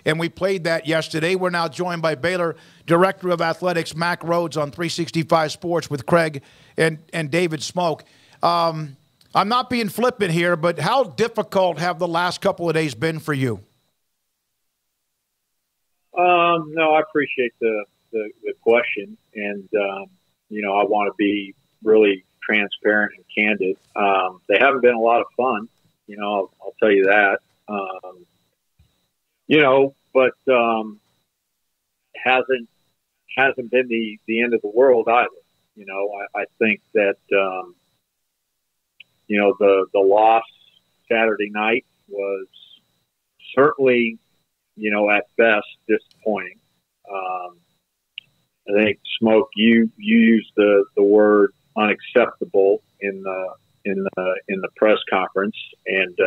and we played that yesterday. We're now joined by Baylor Director of Athletics, Mack Rhoades, on 365 Sports with Craig and David Smoke. I'm not being flippant here, but how difficult have the last couple of days been for you? No, I appreciate the question, and I want to be really transparent and candid. They haven't been a lot of fun, I'll tell you that. But hasn't been the end of the world either. I think that the loss Saturday night was certainly, at best disappointing. I think, Smoke, you used the word unacceptable in the press conference, and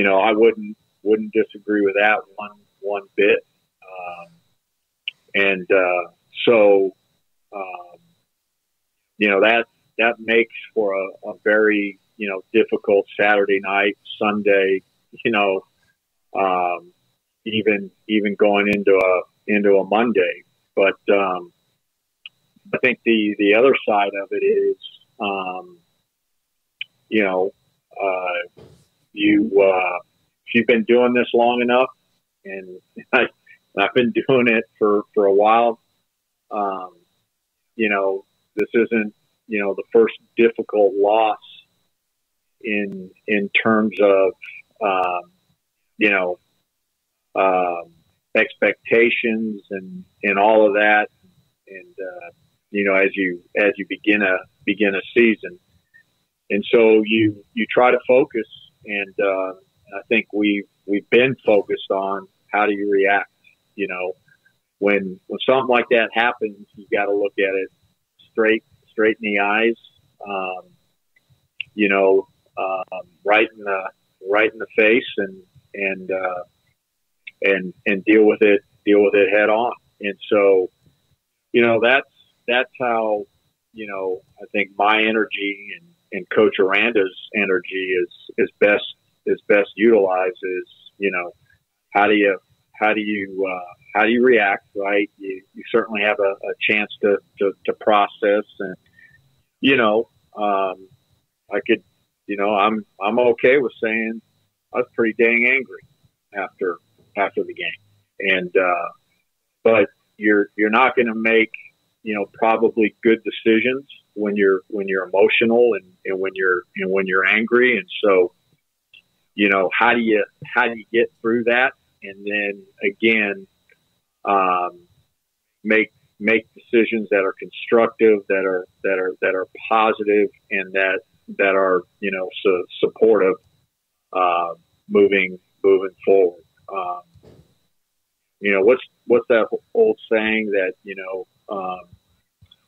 I wouldn't disagree with that one bit. That makes for a very difficult Saturday night, Sunday, even going into a Monday. But I think the other side of it is, you've been doing this long enough, and I've been doing it for a while. This isn't the first difficult loss in terms of expectations and all of that, and as you begin a season, and so you try to focus, and I think we've been focused on how do you react. When something like that happens, you got to look at it straight in the eyes, right in the face, and deal with it head on. And so, that's how, I think my energy and Coach Aranda's energy is best utilized is, how do you react, right? You certainly have a chance to process, and I could, I'm okay with saying I was pretty dang angry after the game, and but you're not going to make probably good decisions when you're emotional and when you're angry, and so how do you get through that, and then again make decisions that are constructive, that are positive, and that are supportive moving forward. What's that old saying that you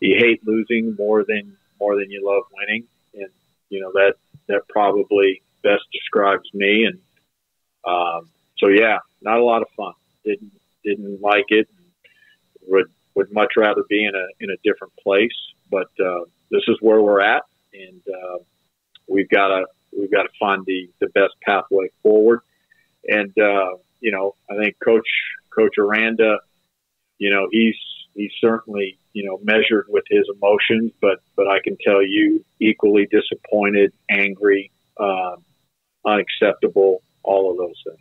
hate losing more than you love winning, and that probably best describes me. And so yeah, not a lot of fun. Didn't like it. Would much rather be in a different place, but this is where we're at, and we've got to find the best pathway forward. And I think Coach Aranda, he's certainly measured with his emotions, but I can tell you, equally disappointed, angry, unacceptable, all of those things.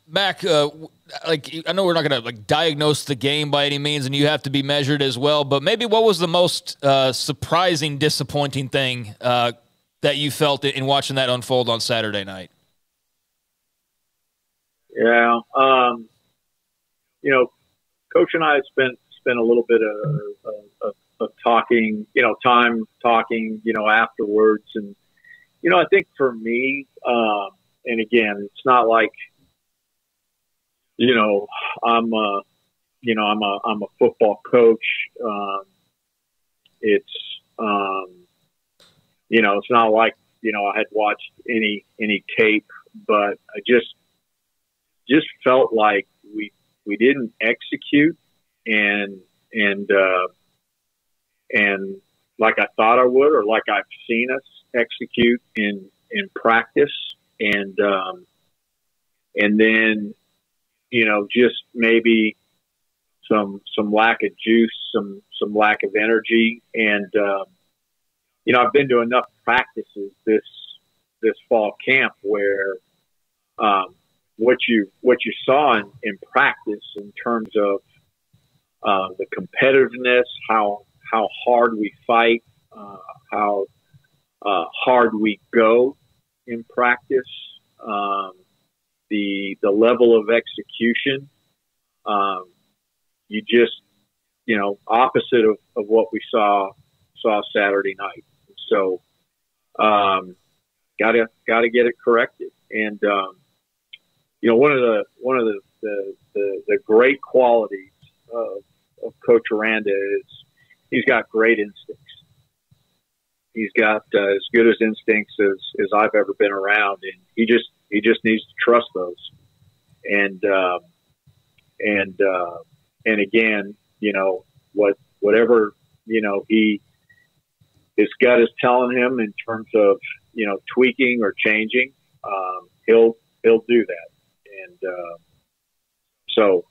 Mack, I know we're not going to diagnose the game by any means, and you have to be measured as well, but maybe what was the most surprising, disappointing thing that you felt in watching that unfold on Saturday night? Yeah, Coach and I spent a little bit of talking, time talking, afterwards, and I think for me, and again, it's not like I'm a football coach. It's it's not like I had watched any tape, but I just felt like we didn't execute and like I thought I would, or like I've seen us execute in practice, and then just maybe some lack of juice, some lack of energy. And, I've been to enough practices this fall camp where, what you saw in practice in terms of, the competitiveness, how hard we fight, how hard we go in practice, the level of execution, you just, opposite of what we saw Saturday night. So, gotta get it corrected. And, one of the great qualities of Coach Aranda is he's got great instincts. He's got as good as instincts as I've ever been around, and he just needs to trust those. And again, whatever his gut is telling him in terms of tweaking or changing, he'll do that. And so,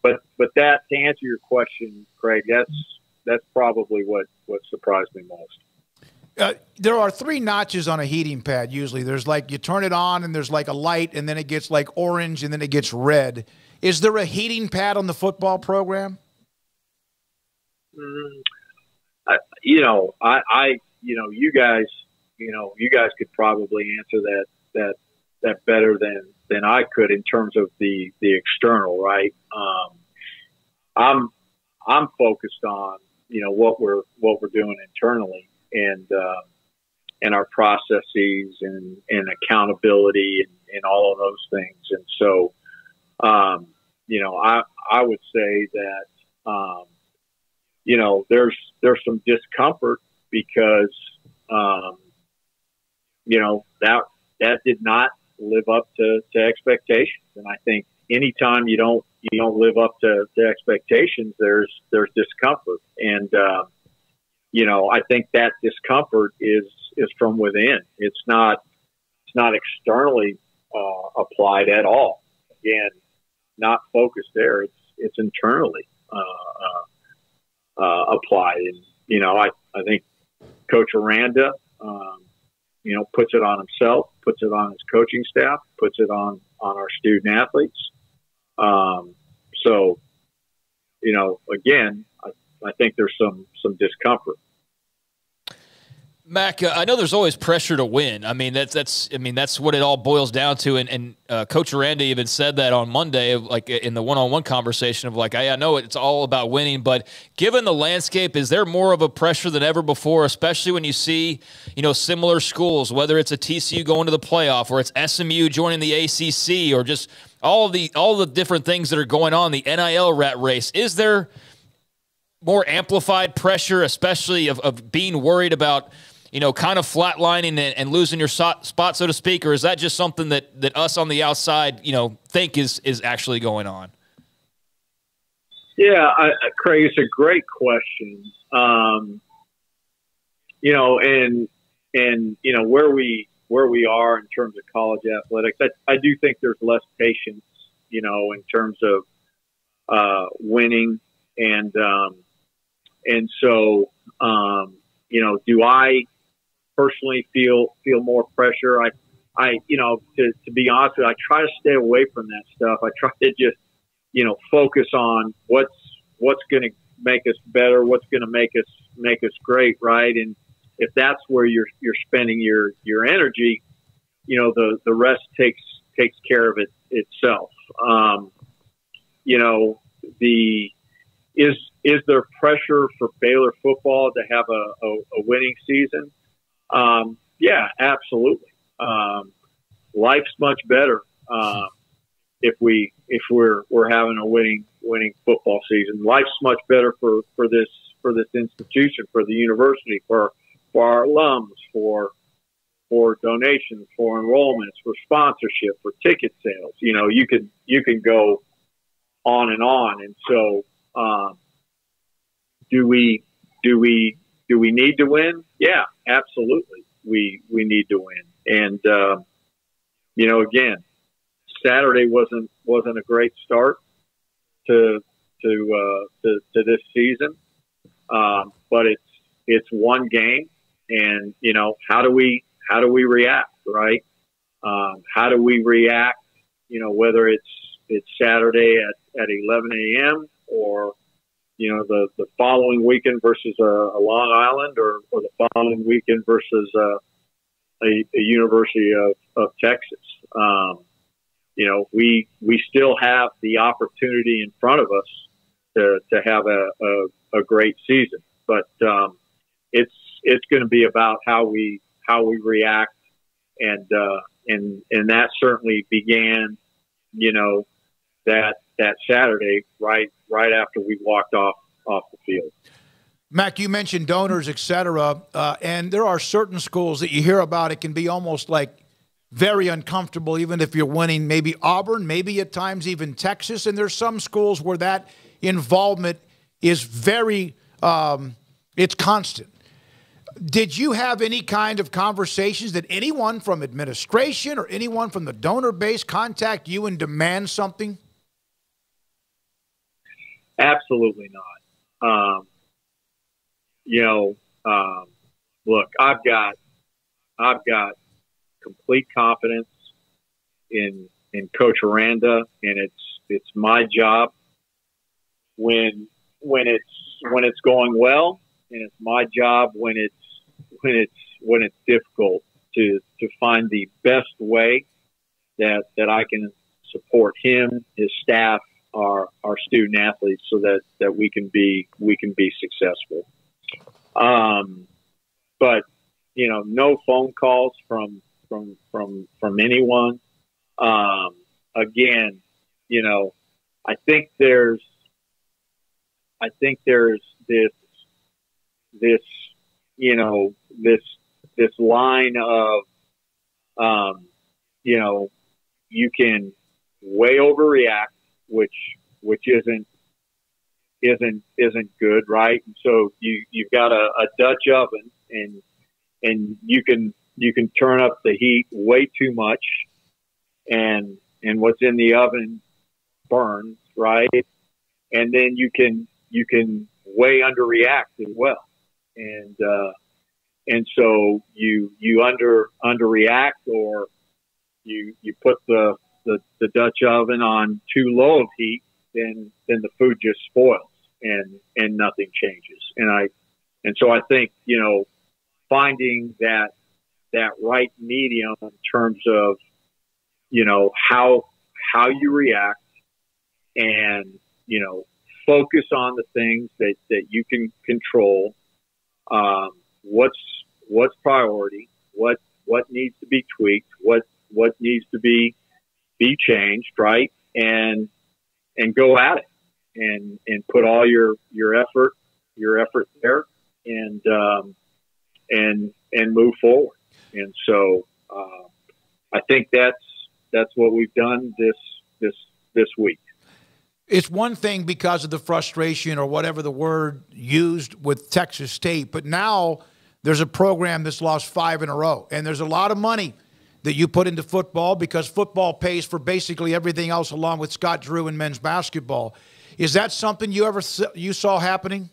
but that, to answer your question, Craig, that's probably what surprised me most. There are 3 notches on a heating pad. Usually there's like, you turn it on and there's like a light, and then it gets like orange, and then it gets red. Is there a heating pad on the football program? You guys could probably answer that better than I could in terms of the external, right? I'm focused on what we're doing internally, and our processes and accountability and all of those things. And so, I would say that, there's some discomfort because, that did not live up to expectations. And I think anytime you don't live up to expectations, there's discomfort. And, I think that discomfort is from within. It's not externally applied at all. Again, not focused there. It's internally applied. And I think Coach Aranda, puts it on himself, puts it on his coaching staff, puts it on our student athletes. So, again, I think there's some discomfort. Mack, I know there's always pressure to win. I mean, that's what it all boils down to. And Coach Aranda even said that on Monday, like in the one-on-one conversation of like, I know it's all about winning, but given the landscape, is there more of a pressure than ever before, especially when you see, similar schools, whether it's a TCU going to the playoff or it's SMU joining the ACC or just all the different things that are going on, the NIL rat race? Is there more amplified pressure, especially of being worried about, kind of flatlining and losing your spot, so to speak, or is that just something that us on the outside, think is actually going on? Yeah, Craig, it's a great question. Where we are in terms of college athletics, I do think there's less patience, in terms of winning, and so do I personally feel more pressure? To be honest with you, I try to stay away from that stuff. I try to just, focus on what's going to make us better, what's going to make us great, right? And if that's where you're spending your energy, the rest takes care of it itself. Is there pressure for Baylor football to have a winning season? Yeah, absolutely. Life's much better if we're having a winning football season. Life's much better for this institution, for the university, for our alums, for donations, for enrollments, for sponsorship, for ticket sales. You can go on and on. And so, do we need to win? Yeah, absolutely. We need to win. And, again, Saturday wasn't a great start to this season, but it's one game, and how do we react, right? How do we react? Whether it's Saturday at 11 a.m. or the following weekend versus a Long Island, or the following weekend versus a University of Texas. We still have the opportunity in front of us to have a great season, but it's going to be about how we react, and that certainly began that Saturday right after we walked off the field. Mack, you mentioned donors, et cetera, and there are certain schools that you hear about. It can be almost like very uncomfortable, even if you're winning. Maybe Auburn, maybe at times even Texas, and there's some schools where that involvement is very it's constant. Did you have any kind of conversations? Did anyone from administration or anyone from the donor base contact you and demand something? Absolutely not. Look, I've got complete confidence in Coach Aranda, and it's my job when it's going well, and it's my job when it's difficult to find the best way that I can support him, his staff, our student athletes, so that we can be successful. But no phone calls from anyone. Again, I think there's this line of you can way overreact, which isn't good, right? And so you've got a Dutch oven, and you can turn up the heat way too much, and what's in the oven burns, right? And then you can way underreact as well, and so you underreact, or you put the Dutch oven on too low of heat, then the food just spoils and nothing changes. And so I think finding that right medium in terms of how you react, and focus on the things that you can control. What's priority? What needs to be tweaked? What needs to be changed, right? And go at it, and put all your effort there, and move forward. And so I think that's what we've done this week. It's one thing because of the frustration or whatever the word used with Texas State, but now there's a program that's lost 5 in a row, and there's a lot of money that you put into football, because football pays for basically everything else, along with Scott Drew and men's basketball. Is that something you saw happening?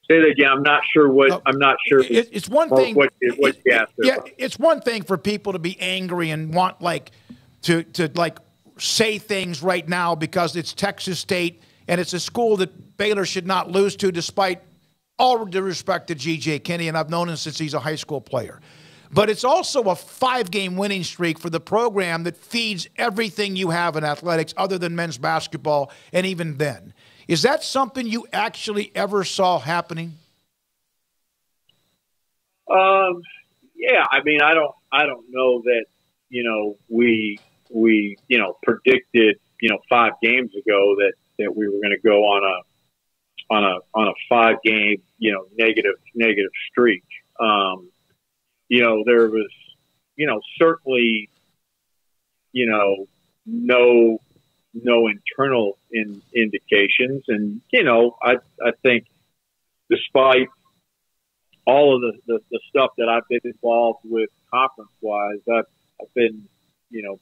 Say that again. I'm not sure what. No, I'm not sure. It's one thing. What you asked yeah, about. It's one thing for people to be angry and want to say things right now because it's Texas State and it's a school that Baylor should not lose to, despite all due respect to G.J. Kinney, and I've known him since he's a high school player. But it's also a 5-game winning streak for the program that feeds everything you have in athletics other than men's basketball, and even then. Is that something you actually ever saw happening? Yeah, I mean, I don't know that, we predicted, 5 games ago that we were going to go on a 5-game, negative streak. There was, certainly, no internal indications. And, I think despite all of the stuff that I've been involved with conference-wise, I've been,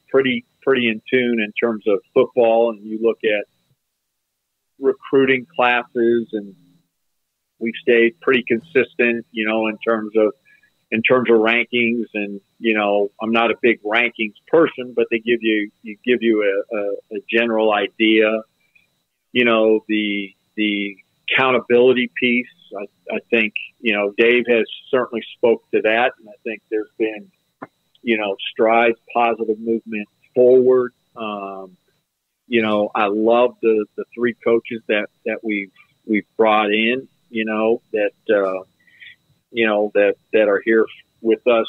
pretty in tune in terms of football, and you look at recruiting classes, and we've stayed pretty consistent, in terms of rankings. And I'm not a big rankings person, but they give you a general idea. The accountability piece. I think Dave has certainly spoke to that, and I think there's been strides, positive movement forward. I love the three coaches that we've brought in, that are here with us,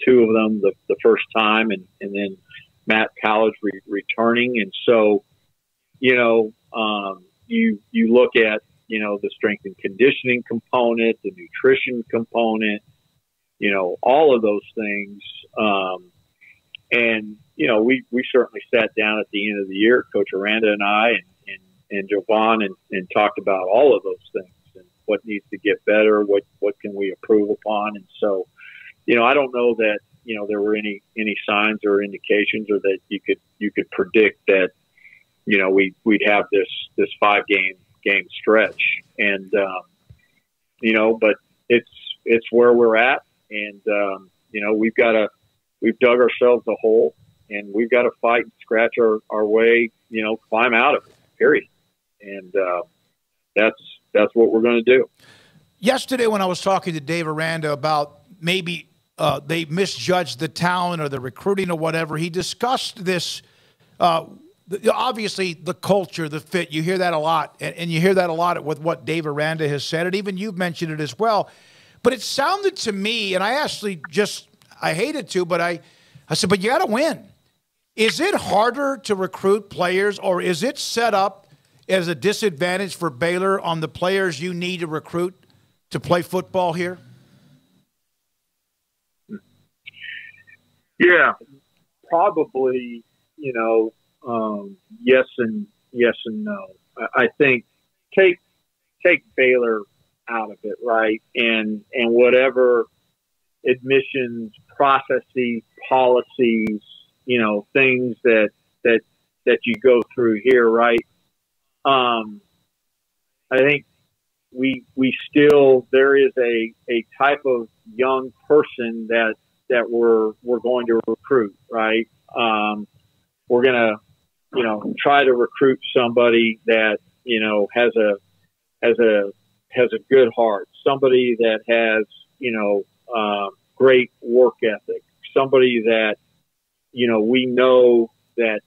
two of them the first time, and then Matt College returning. And so, you look at, the strength and conditioning component, the nutrition component, all of those things. And we certainly sat down at the end of the year, Coach Aranda and I, and Jovan, and talked about all of those things and what needs to get better, what can we improve upon. And so, I don't know that, there were any signs or indications, or that you could predict that, we'd have this 5-game stretch. And, but it's where we're at. And, we've dug ourselves a hole, and we've got to fight and scratch our way, climb out of it, period. And that's what we're going to do. Yesterday when I was talking to Dave Aranda about maybe they misjudged the talent or the recruiting or whatever, he discussed this, obviously the culture, the fit. You hear that a lot, and you hear that a lot with what Dave Aranda has said, and even you've mentioned it as well. But it sounded to me, and I actually I hated to, but I said, but you got to win. Is it harder to recruit players, or is it set up as a disadvantage for Baylor on the players you need to recruit to play football here? Yeah, probably, yes and no. I think take Baylor out of it, right? And whatever admissions processes, policies, things that you go through here, right? I think we still, there is a type of young person that we're going to recruit, right? We're going to, try to recruit somebody that, has a good heart, somebody that has, great work ethic, somebody that, we know that,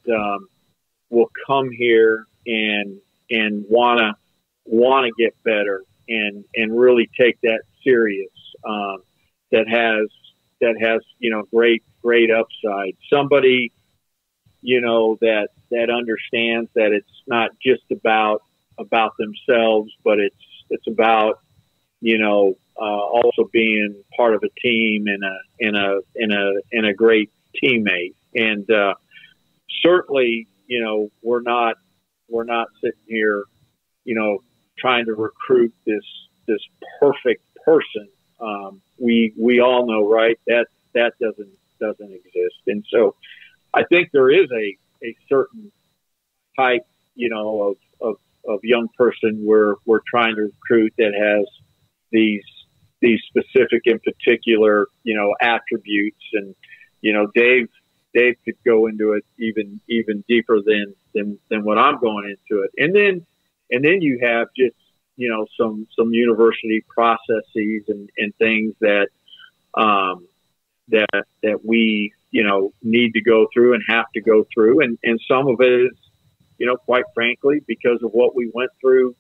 will come here and want to get better and really take that serious, that has, great upside. Somebody, that understands that it's not just about themselves, but it's about, also being part of a team and a great teammate. And, certainly, we're not sitting here, trying to recruit this perfect person. We all know, right, that doesn't exist. And so I think there is a certain type, of young person we're trying to recruit that has these specific and particular, attributes. And, Dave could go into it even deeper than what I'm going into it. And then you have just, some university processes and things that we, need to go through and have to go through. And some of it is, quite frankly, because of what we went through,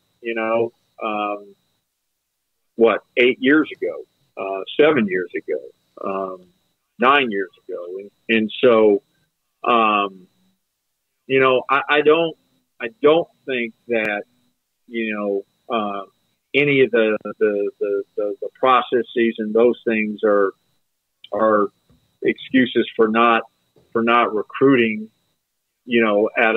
8 years ago, 7 years ago, 9 years ago. And so, I don't think that, any of the processes and those things are excuses for not recruiting, at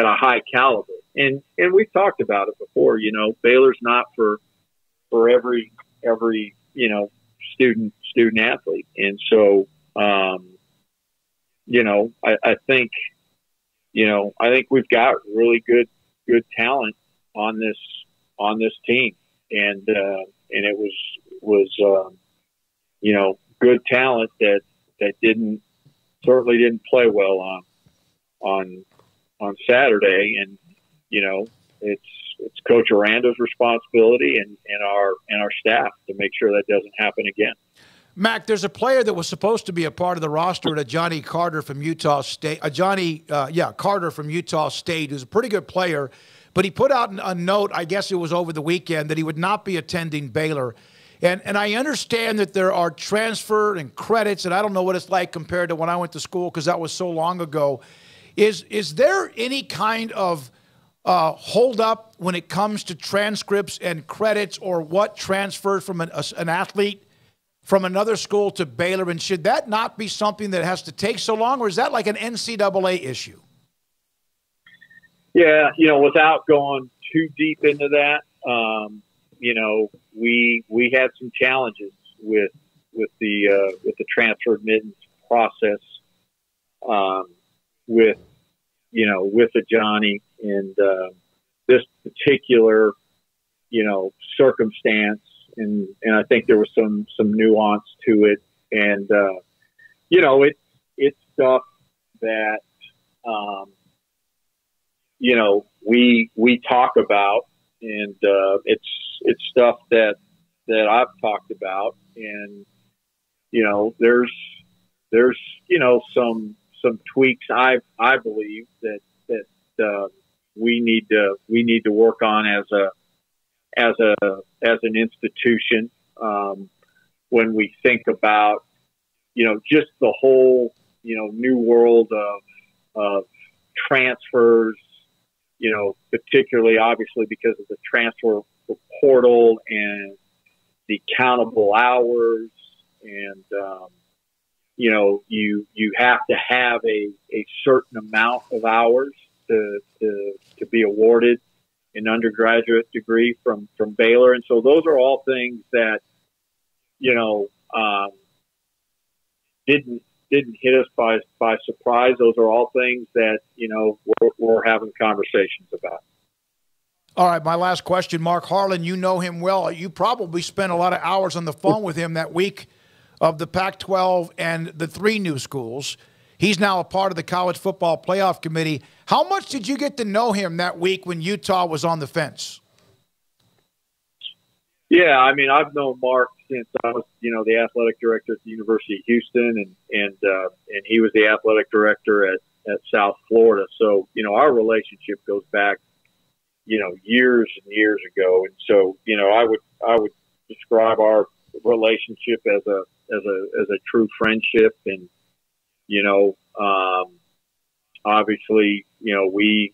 a high caliber. And we've talked about it before, Baylor's not for every, student student athlete. And so, you know, I think we've got really good talent on this team. And it was you know, good talent that certainly didn't play well on Saturday. And, you know, it's Coach Aranda's responsibility and our staff to make sure that doesn't happen again. Mac, there's a player that was supposed to be a part of the roster, Johnny Carter from Utah State. Carter from Utah State, who's a pretty good player, but he put out a note, I guess it was over the weekend, that he would not be attending Baylor. And I understand that there are transfer and credits, and I don't know what it's like compared to when I went to school because that was so long ago. Is there any kind of hold up when it comes to transcripts and credits, or what transfers from an athlete from another school to Baylor? And should that not be something that has to take so long, or is that like an NCAA issue? Yeah, you know, without going too deep into that, you know, we had some challenges with the transfer admittance process, with a Johnny and this particular, you know, circumstance, and I think there was some nuance to it, and you know, it's stuff that you know, we talk about, and it's stuff that I've talked about, and you know, there's you know, some tweaks I believe that we need to work on as an institution, when we think about, you know, just the whole, you know, new world of transfers, you know, particularly obviously because of the transfer portal and the countable hours, and you know, you have to have a certain amount of hours to be awarded an undergraduate degree from Baylor. And so those are all things that, you know, didn't hit us by surprise. Those are all things that, you know, we're having conversations about. All right, my last question, Mark Harlan, you know him well. You probably spent a lot of hours on the phone with him that week of the Pac-12 and the 3 new schools. He's now a part of the College Football Playoff Committee. How much did you get to know him that week when Utah was on the fence? Yeah, I mean, I've known Mark since I was, you know, the athletic director at the University of Houston, and he was the athletic director at South Florida. So, you know, our relationship goes back, you know, years and years ago. And so, you know, I would describe our relationship as a true friendship. And, you know, obviously, you know, we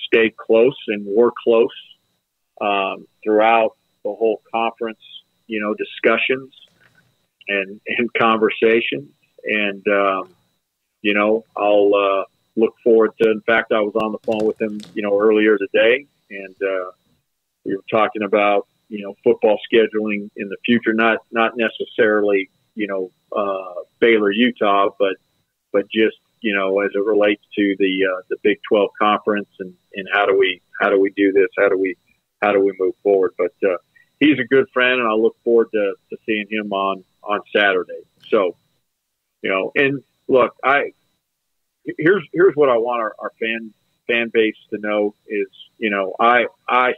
stayed close and were close throughout the whole conference, you know, discussions and conversations. And, you know, I'll look forward to, in fact, I was on the phone with him, you know, earlier today, and we were talking about, you know, football scheduling in the future, not necessarily, you know, Baylor, Utah, but just, you know, as it relates to the Big 12 conference, and how do we do this? How do we move forward? But he's a good friend, and I look forward to seeing him on Saturday. So, you know, and look, here's what I want our fan base to know is, you know, I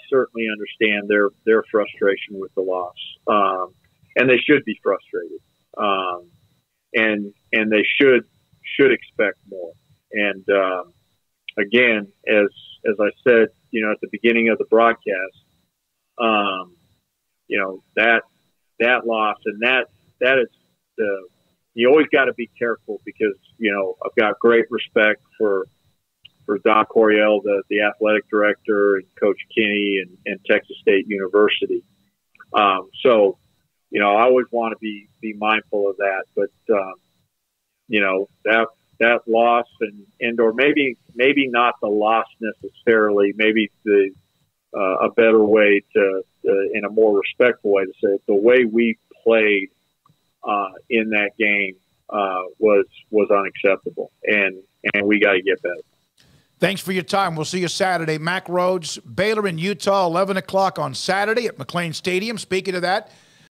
certainly understand their frustration with the loss, and they should be frustrated, and they should expect more. And again, as I said, you know, at the beginning of the broadcast, you know, that loss, and that is you always got to be careful, because, you know, I've got great respect for Don Coryell, the athletic director, and Coach Kinney and Texas State University. So, you know, I always want to be mindful of that. But, you know, that loss or maybe not the loss necessarily, maybe a better way to, in a more respectful way to say it, the way we played in that game was unacceptable, and we got to get better. Thanks for your time. We'll see you Saturday. Mack Rhoades, Baylor in Utah, 11 o'clock on Saturday at McLean Stadium. Speaking of that,